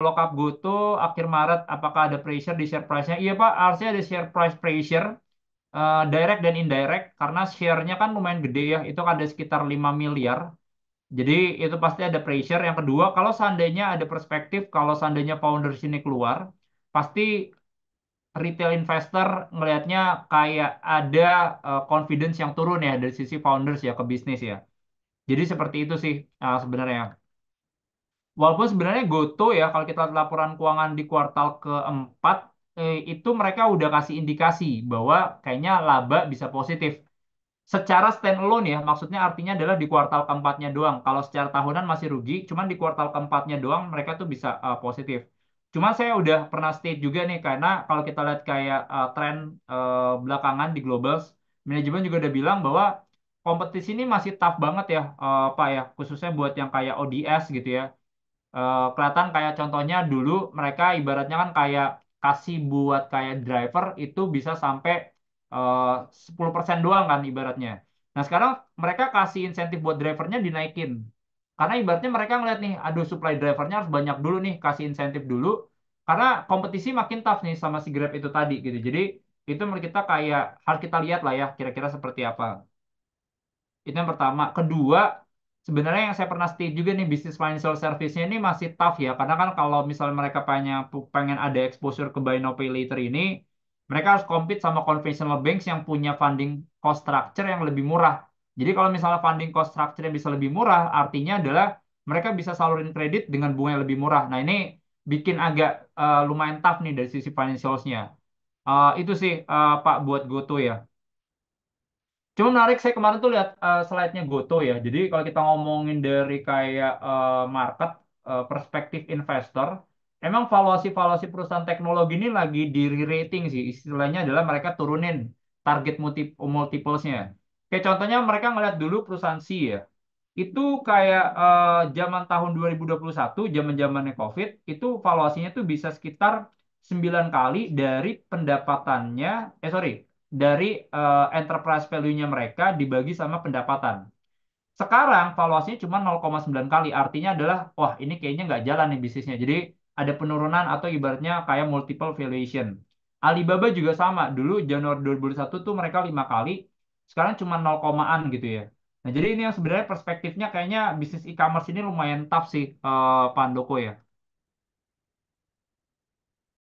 lock up GoTo akhir Maret, apakah ada pressure di share price-nya? Iya Pak, harusnya ada share price pressure, direct dan indirect, karena share-nya kan lumayan gede ya, itu ada sekitar 5 miliar. Jadi itu pasti ada pressure. Yang kedua, kalau seandainya ada perspektif, kalau seandainya founders ini keluar, pasti retail investor ngelihatnya kayak ada confidence yang turun ya dari sisi founders ya ke bisnis ya. Jadi seperti itu sih sebenarnya. Walaupun sebenarnya GoTo ya, kalau kita lihat laporan keuangan di kuartal keempat, itu mereka udah kasih indikasi bahwa kayaknya laba bisa positif. Secara standalone ya, maksudnya artinya adalah di kuartal keempatnya doang. Kalau secara tahunan masih rugi, cuman di kuartal keempatnya doang mereka tuh bisa positif. Cuman saya udah pernah state juga nih, karena kalau kita lihat kayak tren belakangan di global, manajemen juga udah bilang bahwa kompetisi ini masih tough banget ya, Pak ya, khususnya buat yang kayak ODS gitu ya. Kelihatan kayak contohnya dulu mereka ibaratnya kan kayak kasih buat kayak driver itu bisa sampai eh, 10% doang kan ibaratnya. Nah sekarang mereka kasih insentif buat drivernya dinaikin. Karena ibaratnya mereka ngeliat nih, aduh supply drivernya harus banyak dulu nih, kasih insentif dulu. Karena kompetisi makin tough nih sama si Grab itu tadi gitu. Jadi itu menurut kita kayak harus kita lihat lah ya kira-kira seperti apa. Itu yang pertama. Kedua, sebenarnya yang saya pernah state juga nih bisnis financial service-nya ini masih tough ya. Karena kan kalau misalnya mereka pengen ada exposure ke buy now pay later ini, mereka harus compete sama conventional banks yang punya funding cost structure yang lebih murah. Jadi kalau misalnya funding cost structure yang bisa lebih murah, artinya adalah mereka bisa salurin kredit dengan bunga yang lebih murah. Nah ini bikin agak lumayan tough nih dari sisi financials-nya. Itu sih Pak buat GoTo ya. Cuma menarik saya kemarin tuh lihat slide-nya Goto ya. Jadi kalau kita ngomongin dari kayak market perspektif investor, emang valuasi-valuasi perusahaan teknologi ini lagi di re-rating sih. Istilahnya adalah mereka turunin target multiplesnya. Kayak contohnya mereka ngeliat dulu perusahaan C ya. Itu kayak zaman tahun 2021, zaman-zamannya COVID, itu valuasinya tuh bisa sekitar 9 kali dari pendapatannya, sorry, dari enterprise value-nya mereka dibagi sama pendapatan. Sekarang valuasinya cuma 0,9 kali, artinya adalah, wah ini kayaknya nggak jalan nih bisnisnya. Jadi ada penurunan atau ibaratnya kayak multiple valuation. Alibaba juga sama, dulu Januari 2021 tuh mereka 5 kali, sekarang cuma 0 komaan gitu ya. Nah jadi ini yang sebenarnya perspektifnya kayaknya bisnis e-commerce ini lumayan tough sih, Pak Handoko ya.